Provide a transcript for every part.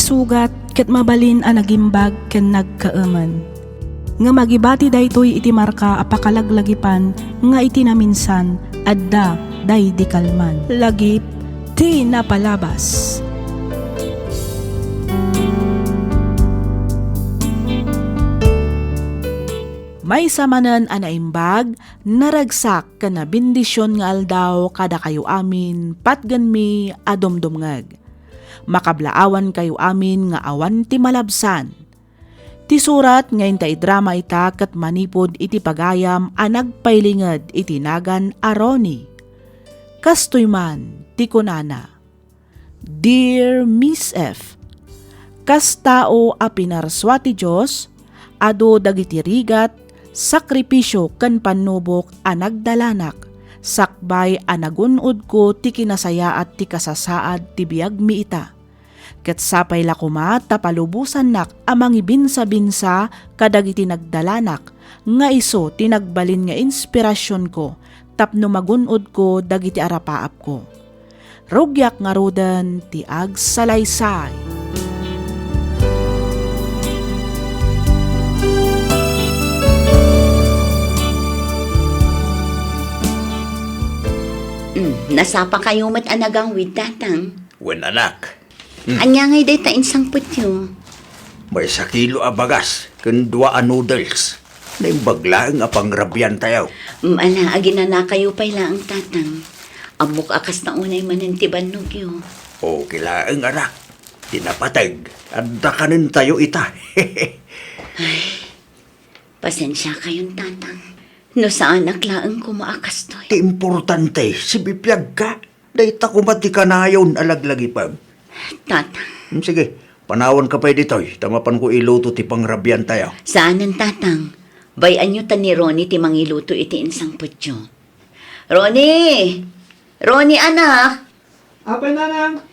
sugat ket mabalin a nagimbag ken nagkaaman. Nga magibati daytoy iti marka apakalaglagipan nga iti naminsan adda day di kalman. Lagip ti napalabas. May samanan anaimbag, naragsak ka na bendisyon nga aldaw kada kayo amin, patgan mi adomdomngag. Makablaawan kayo amin nga awan ti malabsan. Ti surat ngayon ta idrama ita kat manipod iti pagayam anagpailingad iti nagan Aroni. Kastoy man, ti kunana. Dear Miss F, kas tao a pinarswa ti Diyos, ado dagiti rigat, sakripisyo ken panubok a nagdalanak, sakbay a nagunod ko ti kinasaya at ti kasasaad ti biag mi ita. Ket sapay lakuma tapalubusan nak amang ibinsa-binsa kadagiti nagdalanak, nga iso tinagbalin nga inspirasyon ko, tapno magunod ko dagiti arapaap ko. Rugyak nga rudan ti agsalaysay. Nasapa kayo mat anagang with tatang. Wen anak, Anya ngay day ta insang putyo. may sakilo a bagas, ken 2 a noodles. Naimbaglaang a pangrabyan tayo. Ala, agina na kayo pala ang tatang. Amok akas na unay manintiban nagyo. O kilaang anak, tinapatag, adda kanin tayo ita. Pasensya kayong tatang. No saan aklaang kumaakas to'y. Ti importante, si bipyag ka. Dahita kumati ka na yun, alaglagi pa. Tatang, Sige, panawan ka pa dito'y. Tamapan ko iluto ti pangrabyan tayo. saan ang tatang? Bayan nyo ta ni Ronnie ti mangiluto iti insang putyo. Ronnie! Ronnie anak! Apa nanang?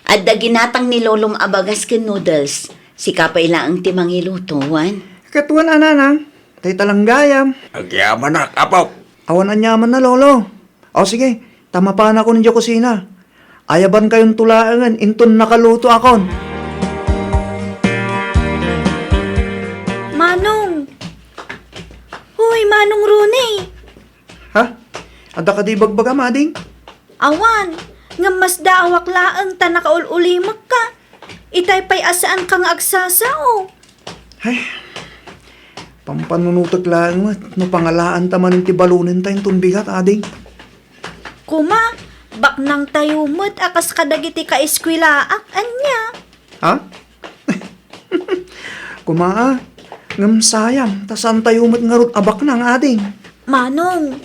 Adda ginatang ni Lolong abagas ken noodles. Si kapay laang ti mangiluto, wan. Katuan ananang. Tay talanggayam. Agyaman nak, apaw. Awan anyaman na lolo. O sige, tama pa na ako ninyo kusina. Ayaban kayong tulaangan, inton nakaluto akon. Manong! Hoy, Manong Ronnie! Ha? Ada ka di bagbaga, mading? Awan! Nga mas daawak laang ta nakaululimak ka. Itay pa'y asaan kang agsasao. Ay, pampanunutok lang mo. No pangalaan taman ti balunin tayong tunbigat, ading. Kuma, baknang tayo mo't akas kadagiti ka eskwilaak, anya. Ha? Kumaa, ngam sayam, tasan tayo mat ngarot abak ng ading. Manong,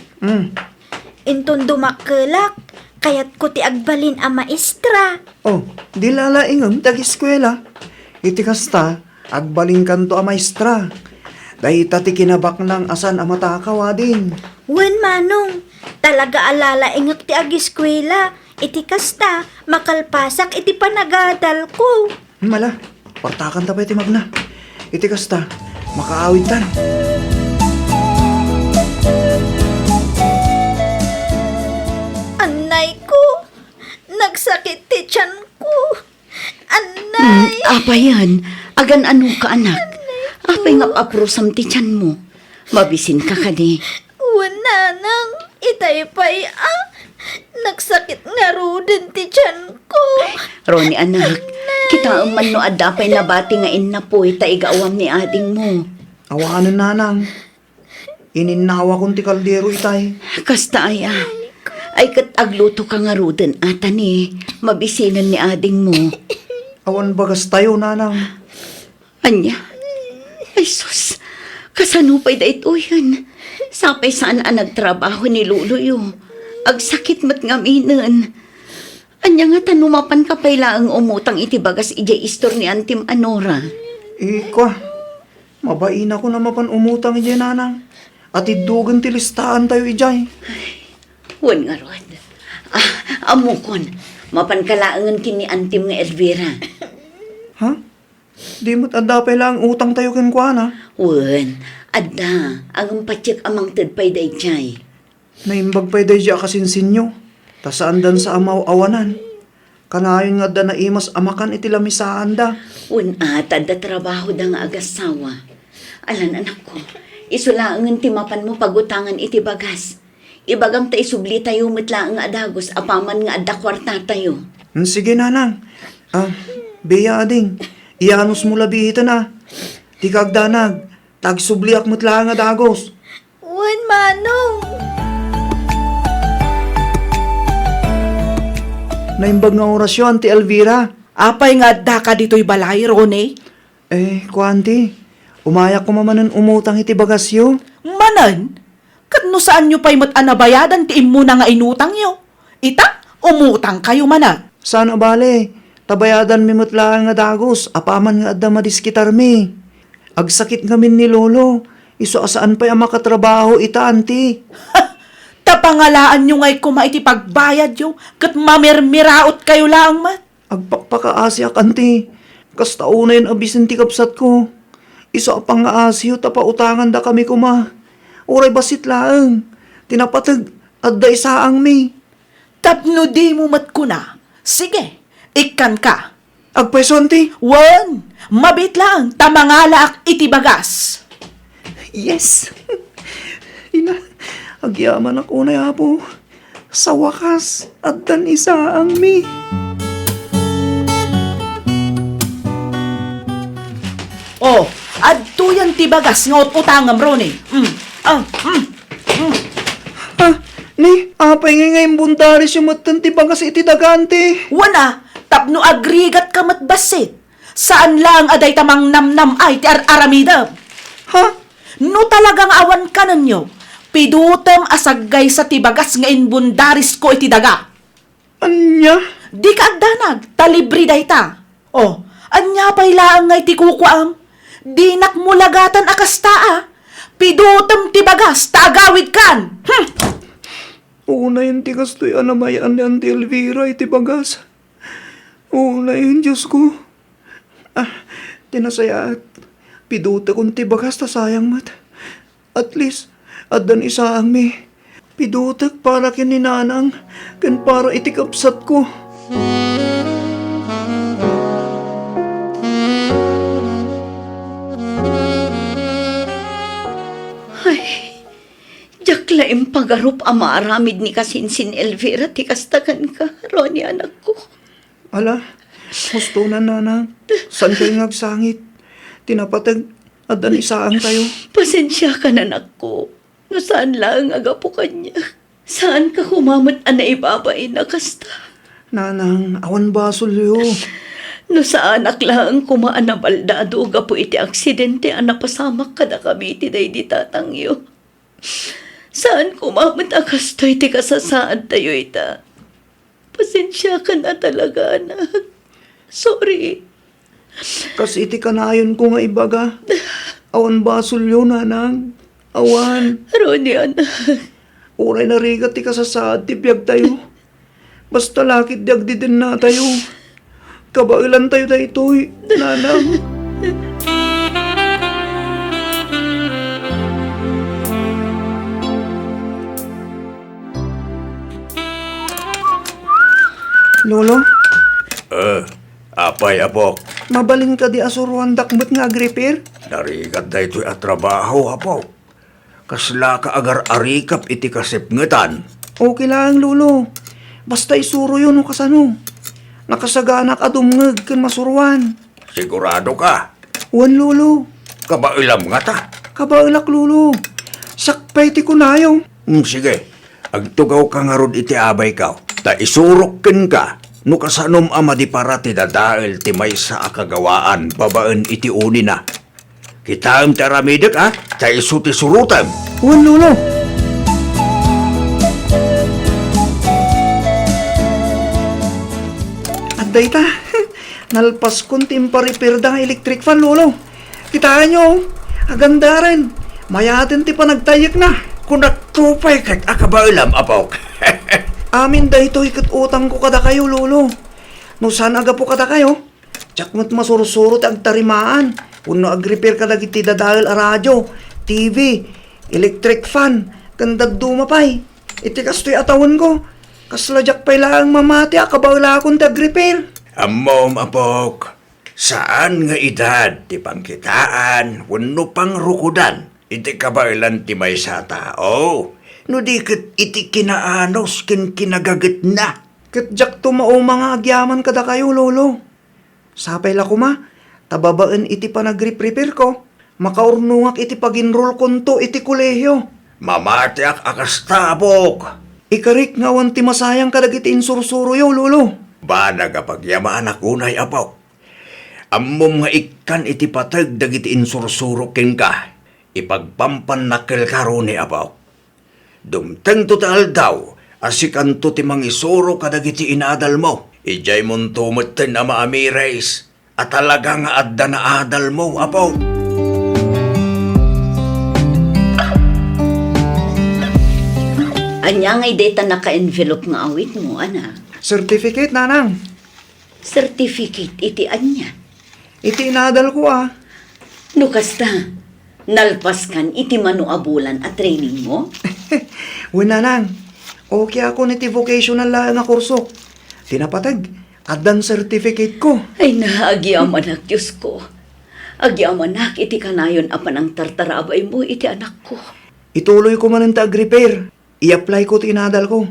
inton dumakelak, kayat ko ti agbalin a maestra. Oh, di lalaingam, tag-eskwela. Iti kasta, agbaling kanto a maestra. Dahita ti kinabak ng asan a matakaw ading. Wen, Manong, talaga alala ingak ti agiskwela. Iti kasta, makalpasak iti panagadal ko. Mala, partakan ta pa iti magna. Iti kasta, makaawid tan. Anay ko, nagsakit ti tiyan ko. Anay! Apa yan? Agan ano ka anak? Apay nga aprosam ti tiyan mo. Mabisin ka kadi. Wala nang itay pa'y nagsakit nga rudin ti tiyan ko. Ronnie anak, kita ang man no adapay nabati nga inna po itaigawam ni ading mo. Awanan nanang. Ininawa kong ti kaldero itay. Kasta ay ay kat agluto ka nga rudin ata ni mabisinan ni ading mo. Awan bagas tayo nanang. Anya? Ay sus, kasanupay da ito yan. Sapay saan ang nagtrabaho ni Luluyo. Agsakit mat nga minan. Anya nga tanumapan ka pala ang umutang itibagas ijay istor ni Antim Anora. Ika, mabain ako na mapan umutang ijay nanang. At idugan ti listahan tayo ijay. Wan nga rod. Amukon, mapankalaangan kini Antim nga Elvira. Ha? Di mo't adapay lang utang tayo kenkwana. Wan, adda, ang patsik amang tadpay day jay. Naimbag pa'y day kasinsin nyo. Tasaan dan sa amaw awanan. Kanayon nga da na imas amakan iti lamisaan da. Unatad da trabaho da nga agasawa. Alan anak ko, isulaangan timapan mo pagutangan iti bagas. Ibagam ta isubli tayo mitlaang nga adagos, apaman nga adda kwarta tayo. Sige nanang. Beya ading. Iyanos mo labihita na. Di kagdanag. Tagsubliak mo't lang nga dagos. Wan, Manong. Naimbag nga orasyon ti Elvira. Apay nga da ka dito'y balay, Rone. Kwanti. Umayak ko mamanan umutang iti bagasyo. Manan, katno saan nyo pa'y mat-anabayadan ti imo na nga inutang nyo? Ita, umutang kayo mana. Sana bale. Tabayadan mi mo't lang nga dagos. Apaman nga adda madiskitar mi. Agsakit ngamin ni Lolo. Iso asaan pa'y ang makatrabaho ita, anti. Tapangalaan nyo nga'y kuma iti pagbayad yo, kat mamirmiraot kayo lang mat. Agpakpakaasyak, anti. Kasta unayin abisin ti kapsat ko. Iso apang nga asyo, tapautangan da kami kuma. Uray basit laang. Tinapatag, adda isaang mi. Tapno di mo mat kuna. Sige, ikan ka. Agpweso, anti. Wan, mabit lang, tamangala ak iti bagas. Yes. Ina, agyaman ako na yapo. Sa wakas, addan isaang mi. Oh, adto yan ti bagas nga utangam Rone. Ni, apay nga ngayon buntaris yung matanti bagas iti dagante. Wana, tapno agrigat ka matbasit. Saan lang aday tamang namnam ay ti aramida. Ha? No talagang awan ka nanyo, pidutam asagay sa tibagas nga inbundaris ko iti daga. Anya? Di ka agdanag, talibri day ta. Oh, anya pa'y laang nga iti kukuam. Di nakmulagatan akasta pidutam tibagas, taagawid kan. Una yung tigas to'y anamayan ni Auntie Elvira iti bagas. Una yung Diyos ko. Tinasayaat. Piduta kong ti bagas ta sayang mat. At least, addan isaang mi. Pidutak para kininanang, kan para iti kapsat ko. Ay, jaklaim pagarup ama aramid ni kasinsin Elvira, tikastakan ka, Ronnie anak ko. Ala, gusto na nanang. San kayo ngagsangit? Tinapatag, addan isaang tayo. Pasensya ka na anak ko. No saan lang agapo kanya. Saan ka humamat na ibabay na kasta? Nanang, awan ba sulyo? No sa anak lang kumaan na baldado gapo iti aksidente ang napasamak ka na kami iti day di tatangyo. Saan kumamat akastoy ti kasasaan tayo ita? Pasensya ka na talaga anak. Sorry. Kas iti kanayon ko nga ibaga. Awan ba sulyo, nanang? Awan. Ronnie anak. Uray na rigat ti kasasaad ti biyag tayo. Basta lakit diag di din na tayo. Kabailan tayo daytoy, nanang. Lolo, Apay apok. mabaling ka di asuruan dakmet nga agrepair? Narigat da ito'y atrabaho apok. Kasla ka agar arikap iti kasipngetan. Okay lang, Lolo. Basta isuro yun o kasano. Nakasaganak adumngeg kan masuruan. Sigurado ka. Wan, Lolo. Kabailam nga ta. Kabailak, Lolo. Sakpay ti kunayo. Sige. Agtugaw ka nga rod iti abay ka. Ta isurokken ka. No kasanom ama di para ti dadael ti may sa akagawaan babaan iti uni na. Kitaam ti aramidek ta isu ti surutam. Wan, Lolo. Aday ta. Nalpas kon timparipir da nga electric fan, Lolo. Kitaan nyo. Agandaran. Mayatin ti panagtayak na. Kung nagtupay kat akabailam apok. Amin da ito ikat utang ko kada kayo, Lolo. No saan aga po kada kayo? Tsak mo't masurusuro ti agtarimaan. Punoag-repair kada giti dadahil a radyo, TV, electric fan, kandag dumapay. Iti kastoy atawan ko. Kasladyak pa lang mamati akabawla akong tag-repair. Amom, apok. Saan nga edad ti pangkitaan, wano pang rukudan, iti kabailan ti may sa tao. No di ket iti kinaanos ken kinagaget na. Katjak tumao mga agyaman kada kayo, lolo. Sapay la kuma, tababaan iti pa nag-repair ko. Makaurnungak iti pag-enroll konto iti kolehiyo. Mamatiak akastabok. Ikarik nga wan ti masayang kadag iti insursuro yo, lolo. Ba nagapagyamaan ako na'y apok. Ammom nga ikan iti patag dagiti insursuro ken ka. Ipagpampan nakil karon ni apok. Dumteng total daw, asikanto ti mangisuro kadagiti inadal mo. Ijay mong tumuten na maamires, at talaga nga adda na adal mo, apok. Anya ngay data naka-envelope nga awit mo, anak. Certificate, nanang. Certificate iti anya. Iti inadal ko No kasta, nalpas kan iti manuabulan at training mo? Wen nanang, okay ako niti vocational nga kurso. Tinapatag, adan certificate ko. Ay na, agyaman Diyos ko. Agyaman iti kanayon apan ang tartarabay mo iti anak ko. Ituloy ko man ang tag-repair. I-apply ko ti inadal ko.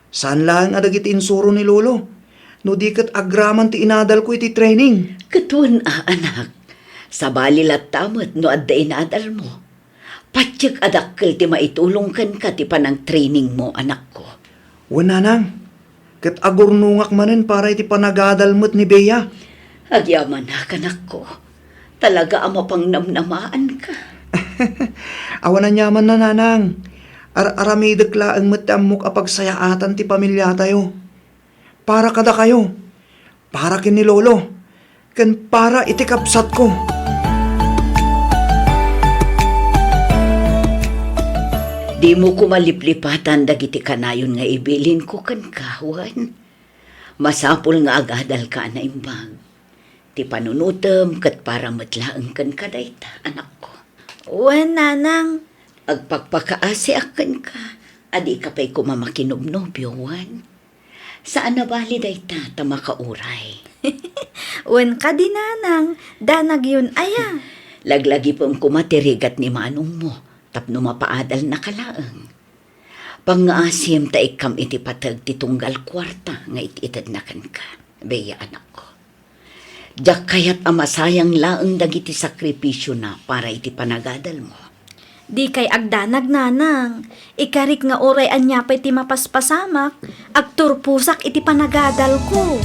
Saan lang adag iti insuro ni lolo? No di kat agraman ti inadal ko iti training. Katuan anak, sa balilat tamot no adda inadal mo. Patyag adakkel ti maitulong kan ka ti panang training mo, anak ko. Wen nanang, kat agurnungak manen para iti panagadalmot ni Bea. Agyaman anak ko. Talaga ama pang namnamaan ka. Awanan yaman na nanang. Aramidek laang matamok apagsayaatan ti pamilya tayo. Para kada kayo. Para kin ni lolo. Ken para iti kapsat ko. Di mo ko maliplipatan dagiti kanayon nga ibilin ko kan kawan. Masapul nga agadal ka na imbag. Ti panunutem kat para matlaang kan kadayta, anak ko. Wen, nanang. Agpagpakaasi akan ka, adi ka pa'y kumamakinobnobyo, Juan. Saan na bali dayta ta makauray? Wen ka di, nanang. Danag yun, aya. Laglagi pong kumatirigat ni manong mo, tapno mapaadal na kalaang. Pangaasim ta ikam iti patag ti tunggal kwarta nga itiitad na kan ka, Bea anak ko. Diyak kaya't amasayang laang dagiti sakripisyo na para iti panagadal mo. Di kay agdanag, nanang. Ikarik nga oray anya pa iti mapaspasamak, agturpusak iti panagadal ko.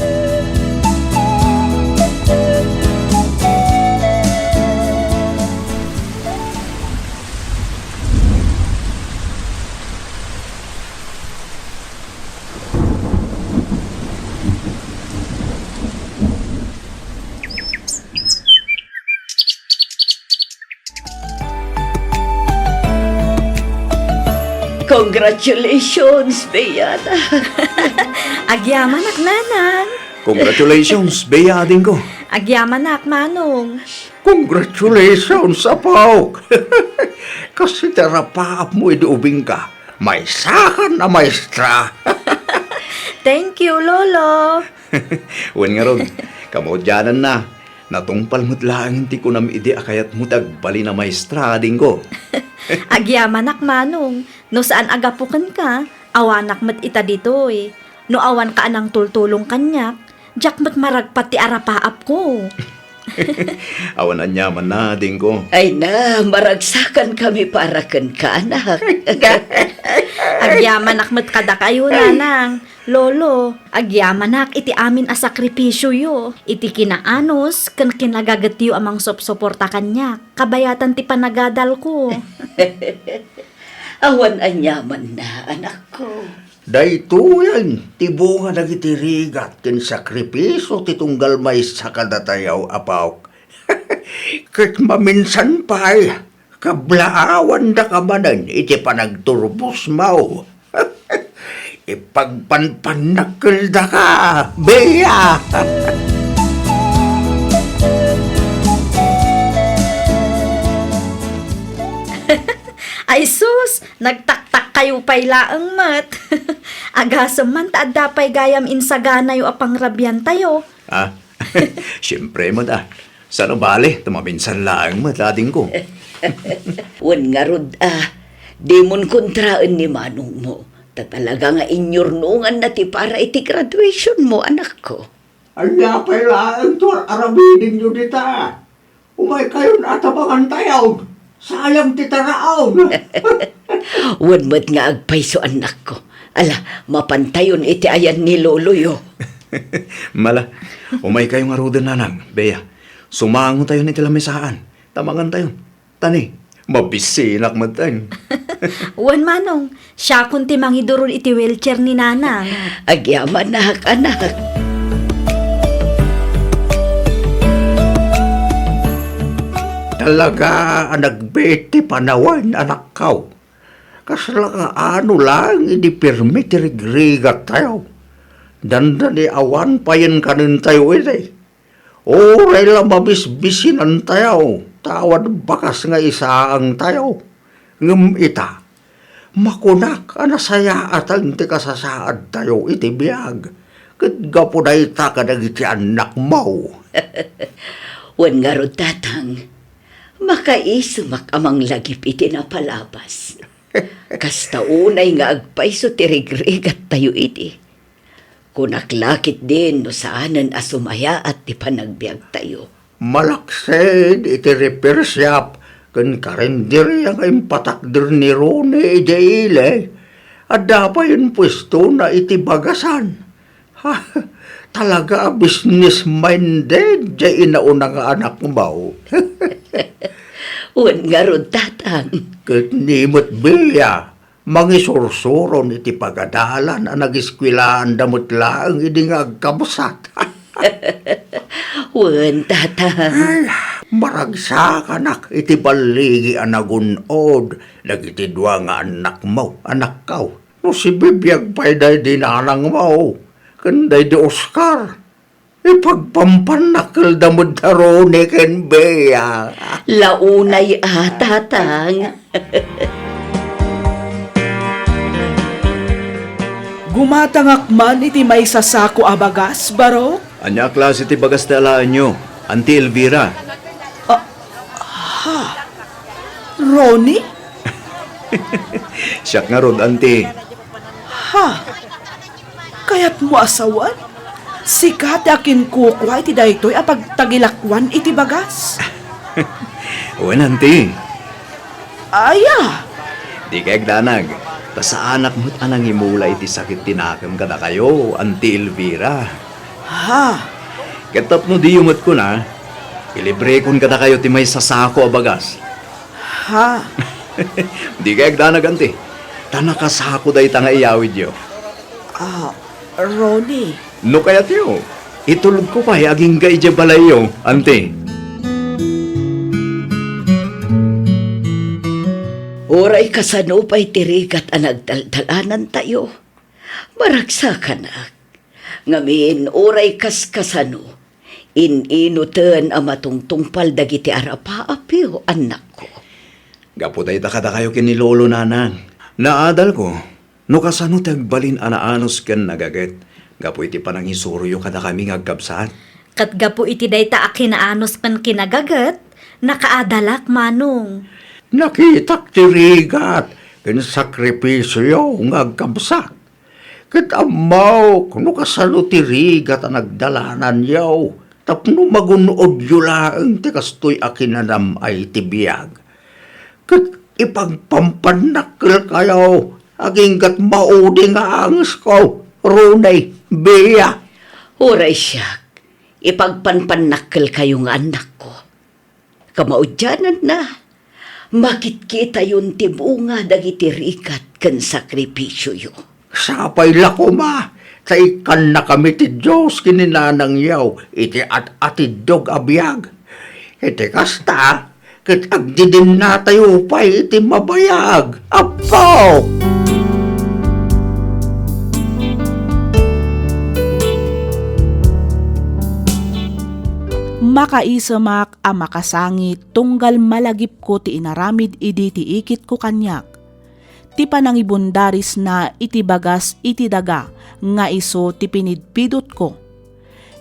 Congratulations, Bea na. Agyaman ak, nanang. Congratulations, Bea din ko. Agyaman ak, manong. Congratulations, apok. Kasi tarapaap mo iduubing ka. May sakan na maestra. Thank you, lolo. Wen nga ron, kamodyanan na. Natungpal mo't lang hindi ko nam ide akayat mo tagbali na maestra din ko. Agyaman ak, manong. No saan agapukan ka, awanak mat ita dito eh. No awan ka anang tultulong kanyak, jak mat maragpat ti arapaap ko. Awan anyaman na din ko. Ay na, maragsakan kami para kan ka, anak. Agyaman ak mat kada kayo, nanang. Lolo, agyaman ak iti amin a sakripisyo yo. Iti kinaanos, kan kinagagatiyo amang sopsoporta kanyak. Kabayatan ti panagadal ko. Awan anyaman na, anak ko. Dayto yan, tibunga nagitirigat ken sakripiso titunggal may sa kadatayaw apawk. Ket maminsan pa'y kablaawan da kamanan iti panagturbos mau. Ipagpanpanakil da ka, Bea! Ay sus, nagtaktak kayo pay laang mat. Agasam man taad dapay gayam insagana yu apang rabyan tayo. Ah, siyempre mo da. Sana bale, tumaminsan lang matading ko. Wan nga rod di mon kontraan ni manong mo. Talaga nga inyurnungan na ti para iti graduation mo, anak ko. Anya pa ilaan to, arabidin nyo dita. Umay kayo na atabangan tayo. Sayang titaraon. Wan mo't nga agpayso, anak ko. Ala, mapantayon iti ayan ni Lolo yo. Mala, umay kayo nga rodan nanang, Bea. Sumango tayo ni tilamisaan. Tamangan tayo. Tani, mabisinak man tayo. Wan manong, siya kunti mangidurun iti wheelchair ni nanang. Agyaman na anak. Talaga, nagbeti panawan, anak kaw. Kasala nga ano lang, hindi permit rigrigat tayo. Dandani awan pa yan kanin tayo ito. Oray lang mabisbisinan tayo. Tawad bakas nga isaang tayo. Ngam ita, makunak, anasaya atang ti kasasaad tayo iti biyag. Kadgapo na ita kadag iti anak mo. Wan nga rod tatang. Makaisumak amang lagip iti napalabas. Kasta unay nga agpayso ti rigrigat tayo iti. Kunaklakit din no saanan asumaya at ti panagbiag tayo. Malaksen iti repair shop kan karendiri ang impatakder ni Rone Jaile at dapat yung pwesto na iti bagasan. Ha, talaga business-minded jay inauna nga anak mo. Wan nga rod tatang. Kat nimot bilya, mangisursuron iti pagadalan ang nag-iskwilaan damot lang hindi nga agkabsat. Wan tatang. Ay, maragsak anak, iti baligi ang nagunod, nagiti dua nga anak mo, anak kaw. No si bibiyag pa'y day dinanang mo, kanday di Oscar. Ipagpampanakal damod taro ni Ken Bea. Launay tatang. Gumatangak man iti may sasako abagas, baro? Anya klase ti bagas talaan nyo, Auntie Elvira. Ronnie? Siyak nga rod, Auntie. Ha? Kaya't mo asawan? Sikat akin kukwa iti daytoy apag tagilakwan iti bagas. Uwan, Auntie. Aya! Di kayag danag. Ta sa anak mo't anang imula iti sakit tinakam kada kayo, Auntie Elvira. Ha? Ketap no di yumot ko na, ilibre kun kada kayo ti may sasako a bagas. Ha? Di kayag danag, Auntie. Ta nakasako day ta nga iyawid yo. Ronnie. No kaya tiyo, itulog ko pa aging gaidya balayo, Auntie. Oray kasano pa'y tirigat ang nagdaldalanan tayo. Maragsa ka na. Ngamin, oray kasano. Ininutan ang matungtungpal dagiti arapaapyo, anak ko. Gaputay ta kada kayo kinilolo nanang. Naadal ko, no kasano tagbalin anaanos ken nagaget. Gapo iti panang isuryo kada kami ngagkabsat. Katgapo iti dayta akinaanos kan kinagagat, nakaadalak manong. Nakitak tirigat, ken sakripisyo ngagkabsat. Ket amaw, kuno kasano tirigat ang nagdalanan yaw. Tapno magunod yulaang ti kastoy akinanam ay tibiyag. Ket ipagpampanakil kayo, aging kat maudi nga angas ko, Runay, Bea. Oray siya, ipagpanpanakil kayong anak ko. Kamaudyanan na. Makitkita yun tibunga dagiti rikat kan sakripisyo yo. Sapay lako ma, taikan na kami ti Diyos kininanang yaw, iti at atidog abiyag. Iti kasta, ket agdidin na tayo pa iti mabayag. Apo! Makaisamak a makasangit tunggal malagip ko ti inaramid idi ti ikit ko kanyak. ti panangibundaris na iti bagas iti daga nga iso ti pinidpidot ko.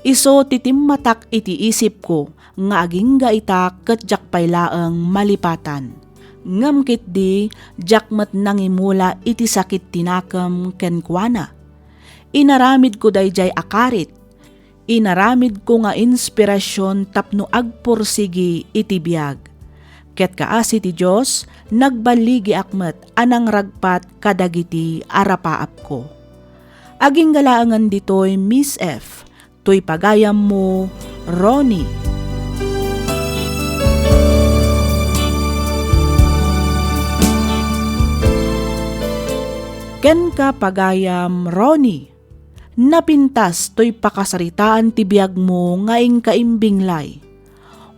Iso ti timmatak iti isip ko nga agingga ita ket jakpay laeng malipatan. Ngem ket di jakmet nangimula iti sakit tinakam ken kuana. Inaramid ko dayjay akarit. Inaramid ko nga inspirasyon tapno agpursigi iti biag. Ket kaasi ti Dios nagbaligi akmet anang ragpat kadagiti arapaap ko. Aging galaangan ditoy Miss F. Toy pagayam mo, Ronnie. Ken ka pagayam, Ronnie. Napintas toy pakasaritaan ti biag mo ngaing kaimbinglay.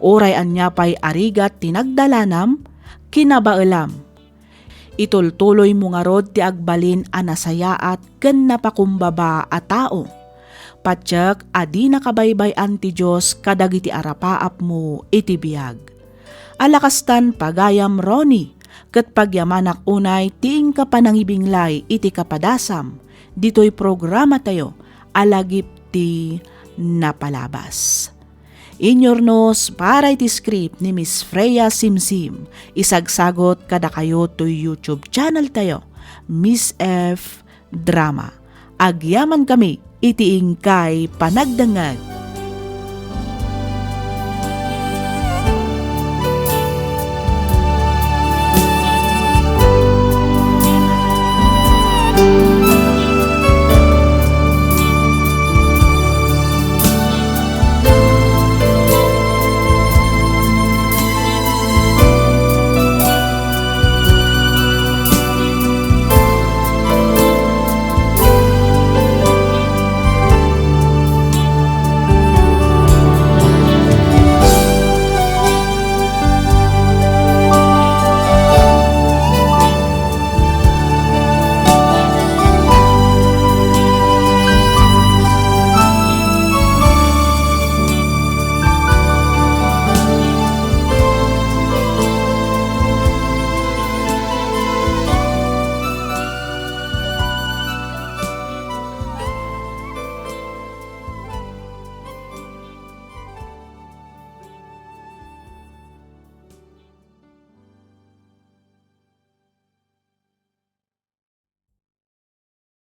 Oray anya pa'y arigat tinagdalanam, kinabaelam. Itultuloy mo nga rod ti agbalin anasayaat ken napakumbaba a tao. Patyak adi nakabaybayan ti Diyos kadagiti arapaap mo iti biag. Alakastan pagayam, Ronnie, ket pagyamanak unay tiing kapanangibinglay iti kapadasam, dito'y programa tayo, alagip ti napalabas. Inyornos para iti script ni Miss Freya Simsim, isagsagot kada kayo to YouTube channel tayo, Miss F Drama. Agyaman kami iti ingkay panagdangag.